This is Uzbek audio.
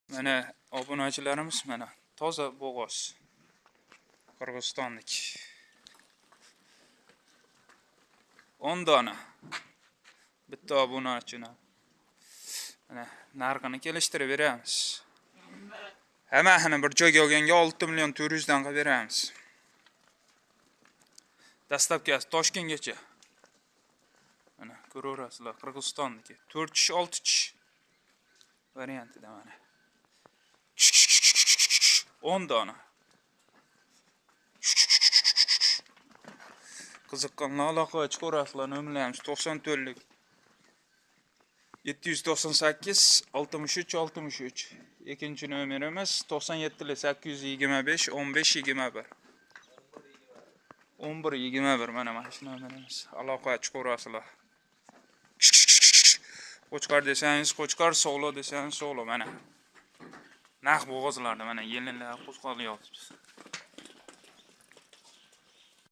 Mana obunachilarimiz mana toza bo'g'oz. Qirg'izistonlik. 10 dona. Bitta obunachini. Mana narxini kelishtirib beramiz. Hammasini bir joyga olganga 6 million 400 dan qilib beramiz. Dastlabkasi Toshkentgacha. Mana ko'raverasizlar, Qirg'izistonniki. 4 kishi 6 kishi variantida mana. 10 dona. Qiziqqanlar aloqaga chiqaverasizlar, nomerlarimiz 94lik 798 63 63. Ikkinchi nomerimiz 97 825 15 21. 11 21 mana shu nomerimiz. Aloqaga chiqaverasizlar. Qo'chqar desangiz qo'chqar, sog'lo desangiz sog'lo mana. Naq bo'g'ozlarda mana yelinlar qo'zg'alyapmiz.